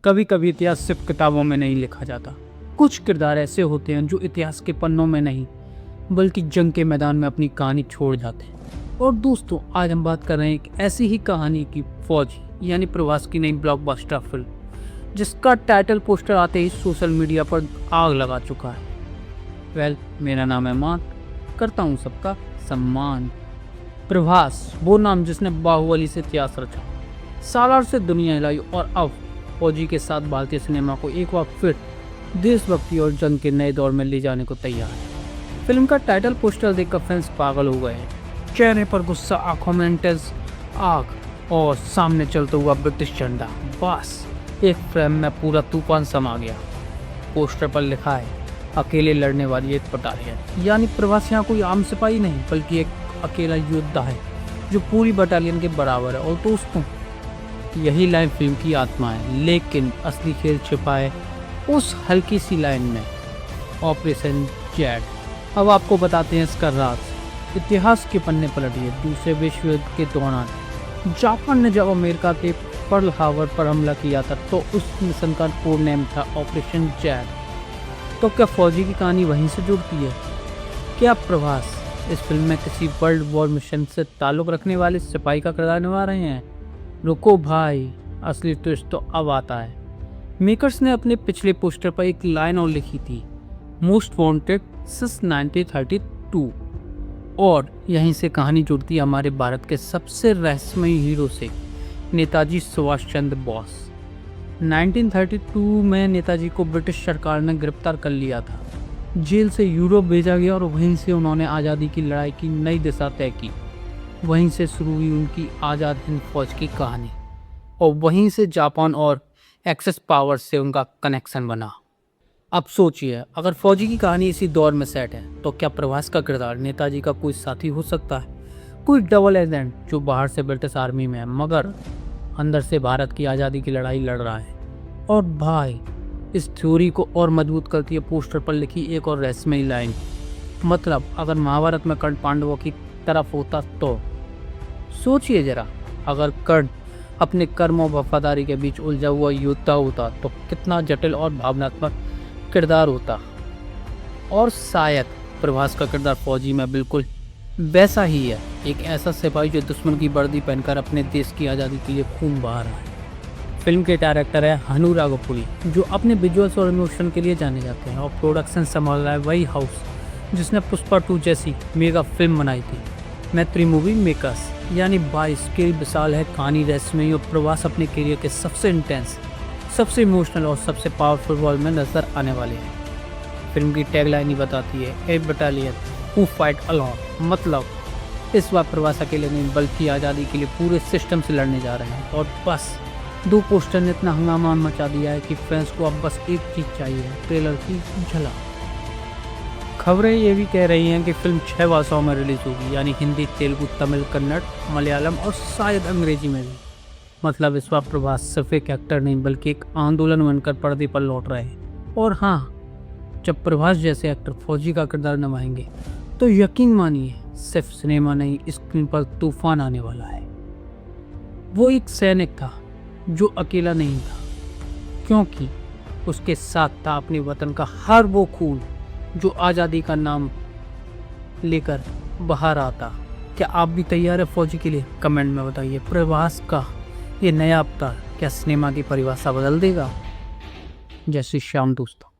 कभी कभी इतिहास सिर्फ किताबों में नहीं लिखा जाता। कुछ किरदार ऐसे होते हैं जो इतिहास के पन्नों में नहीं बल्कि जंग के मैदान में अपनी कहानी छोड़ जाते हैं। और दोस्तों, आज हम बात कर रहे हैं एक ऐसी ही कहानी की, फौजी यानी प्रवास की नई ब्लॉकबस्टर फिल्म जिसका टाइटल पोस्टर आते ही सोशल मीडिया पर आग लगा चुका है। मेरा नाम है मान, करता हूँ सबका सम्मान। प्रभास, वो नाम जिसने बाहुबली से इतिहास रचा, सालार से दुनिया हिलाई और अब फौजी के साथ भारतीय सिनेमा को एक बार फिर देशभक्ति और जंग के नए दौर में ले जाने को तैयार है। फिल्म का टाइटल पोस्टर देखकर फैंस पागल हो गए हैं। चेहरे पर गुस्सा, आंखों में इंटेंस आग और सामने चलता हुआ ब्रिटिश झंडा। बस एक फ्रेम में पूरा तूफान समा गया। पोस्टर पर लिखा है, अकेले लड़ने वाली एक बटालियन। यानी प्रवास यहाँ कोई आम सिपाही नहीं बल्कि एक अकेला योद्धा है जो पूरी बटालियन के बराबर है। और दोस्तों, यही लाइन फिल्म की आत्मा है, लेकिन असली खेल छिपा है उस हल्की सी लाइन में, ऑपरेशन जेड। अब आपको बताते हैं इसका राज। इतिहास के पन्ने पलटिए। दूसरे विश्व युद्ध के दौरान जापान ने जब अमेरिका के पर्ल हार्बर पर हमला किया था तो उस मिशन का कोड नेम था ऑपरेशन जेड। तो क्या फौजी की कहानी वहीं से जुड़ती है? क्या प्रभास इस फिल्म में किसी वर्ल्ड वॉर मिशन से ताल्लुक़ रखने वाले सिपाही का किरदार निभा रहे हैं? रुको भाई, असली ट्विस्ट तो अब आता है। मेकर्स ने अपने पिछले पोस्टर पर एक लाइन और लिखी थी, मोस्ट वांटेड सिंस 1932। और यहीं से कहानी जुड़ती है हमारे भारत के सबसे रहस्यमयी हीरो से, नेताजी सुभाष चंद्र बोस। 1932 में नेताजी को ब्रिटिश सरकार ने गिरफ्तार कर लिया था। जेल से यूरोप भेजा गया और वहीं से उन्होंने आज़ादी की लड़ाई की नई दिशा तय की। वहीं से शुरू हुई उनकी आज़ाद हिंद फौज की कहानी और वहीं से जापान और एक्सेस पावर से उनका कनेक्शन बना। अब सोचिए, अगर फौजी की कहानी इसी दौर में सेट है तो क्या प्रभास का किरदार नेताजी का कोई साथी हो सकता है? कोई डबल एजेंट जो बाहर से ब्रिटिश आर्मी में है मगर अंदर से भारत की आज़ादी की लड़ाई लड़ रहा है। और भाई, इस थ्योरी को और मजबूत करती है पोस्टर पर लिखी एक और रहस्यमयी लाइन। मतलब अगर महाभारत में कर्ण पांडवों की तरफ होता तो सोचिए जरा, अगर कर्ण अपने कर्म और वफादारी के बीच उलझा हुआ योद्धा होता तो कितना जटिल और भावनात्मक किरदार होता। और शायद प्रभास का किरदार फौजी में बिल्कुल वैसा ही है, एक ऐसा सिपाही जो दुश्मन की वर्दी पहनकर अपने देश की आज़ादी के लिए खून बहा रहा है। फिल्म के डायरेक्टर है हनु राघवपुरी, जो अपने विजुअल्स और इमोशन के लिए जाने जाते हैं। और प्रोडक्शन संभाल रहा है वही हाउस जिसने पुष्पा 2 जैसी मेगा फिल्म बनाई थी, मैत्री मूवी मेकर्स। यानी 22 के विशाल है कहानी रहस्यमयी और प्रवास अपने करियर के सबसे इंटेंस, सबसे इमोशनल और सबसे पावरफुल रोल में नजर आने वाले हैं। फिल्म की टैगलाइन ही बताती है, ए बटालियन हु फाइट अलोन। मतलब इस बार प्रवास अकेले नहीं बल्कि आज़ादी के लिए पूरे सिस्टम से लड़ने जा रहे हैं। और बस 2 पोस्टर ने इतना हंगामा मचा दिया है कि फैंस को अब बस एक चीज़ चाहिए, ट्रेलर की झलक। खबरें ये भी कह रही हैं कि फिल्म 6 भाषाओं में रिलीज होगी, यानी हिंदी, तेलुगु, तमिल, कन्नड़, मलयालम और शायद अंग्रेजी में भी। मतलब इस बार प्रभास सिर्फ एक एक्टर नहीं बल्कि एक आंदोलन बनकर पर्दे पर लौट रहे हैं। और हाँ, जब प्रभास जैसे एक्टर फौजी का किरदार निभाएंगे तो यकीन मानिए, सिर्फ सिनेमा नहीं, स्क्रीन पर तूफान आने वाला है। वो एक सैनिक था जो अकेला नहीं था, क्योंकि उसके साथ था अपने वतन का हर वो खून जो आज़ादी का नाम लेकर बहा रहा था। क्या आप भी तैयार है फौजी के लिए? कमेंट में बताइए। प्रभास का ये नया अवतार क्या सिनेमा की परिभाषा बदल देगा? जय श्री श्याम दोस्तों।